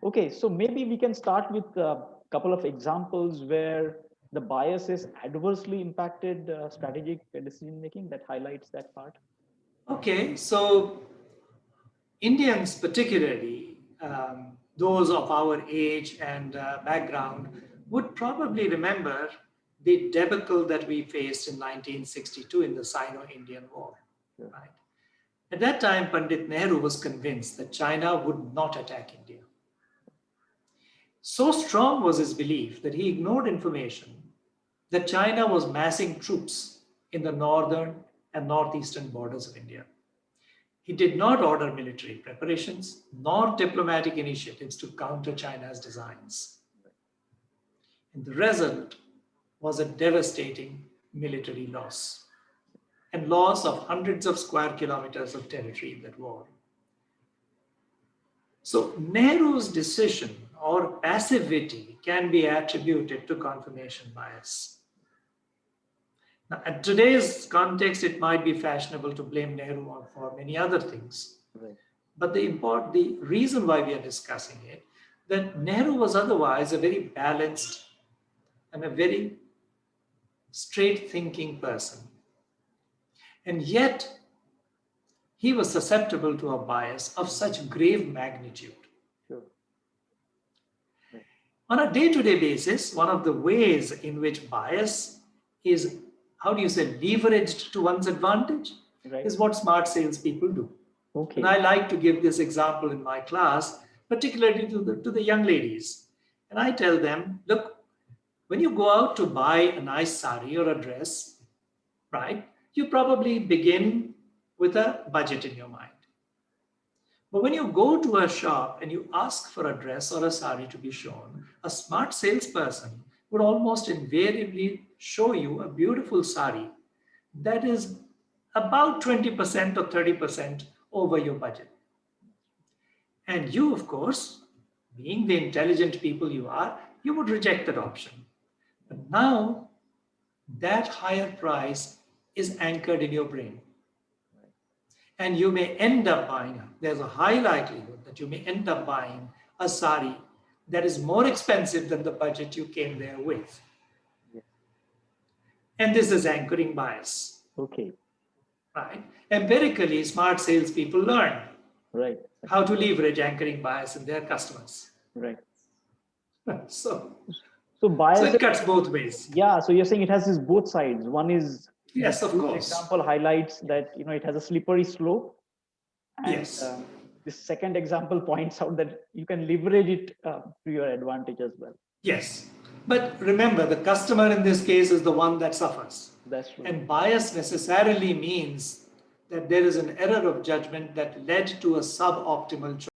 Okay, so maybe we can start with a couple of examples where the bias is adversely impacted strategic decision making that highlights that part. Okay, so Indians, particularly those of our age and background, would probably remember the debacle that we faced in 1962 in the Sino-Indian War. Sure. Right? At that time, Pandit Nehru was convinced that China would not attack India. So strong was his belief that he ignored information that China was massing troops in the northern and northeastern borders of India. He did not order military preparations nor diplomatic initiatives to counter China's designs. And the result was a devastating military loss and loss of hundreds of square kilometers of territory in that war. So Nehru's decision or passivity can be attributed to confirmation bias. Now, at today's context, it might be fashionable to blame Nehru for many other things. Right. But the reason why we are discussing it, that Nehru was otherwise a very balanced and a very straight thinking person. And yet, he was susceptible to a bias of such grave magnitude. Sure. Right. On a day-to-day basis, one of the ways in which bias is, how do you say, leveraged to one's advantage, Right. is what smart salespeople do. Okay. And I like to give this example in my class, particularly to the young ladies. And I tell them, look, when you go out to buy a nice sari or a dress, right, you probably begin with a budget in your mind. But when you go to a shop and you ask for a dress or a sari to be shown, a smart salesperson would almost invariably show you a beautiful sari that is about 20% or 30% over your budget. And you, of course, being the intelligent people you are, you would reject that option. But now that higher price is anchored in your brain. And you may end up buying, there's a high likelihood that you may end up buying a sari that is more expensive than the budget you came there with. Yes. And this is anchoring bias. Okay. Right? Empirically, smart salespeople learn Right. how to leverage anchoring bias in their customers. Right. So bias. it cuts both ways. Yeah. So you're saying it has this both sides. One is, Yes, of course. example highlights that it has a slippery slope. And, Yes. this second example points out that you can leverage it to your advantage as well. Yes. But remember, the customer in this case is the one that suffers. That's true. And bias necessarily means that there is an error of judgment that led to a suboptimal choice.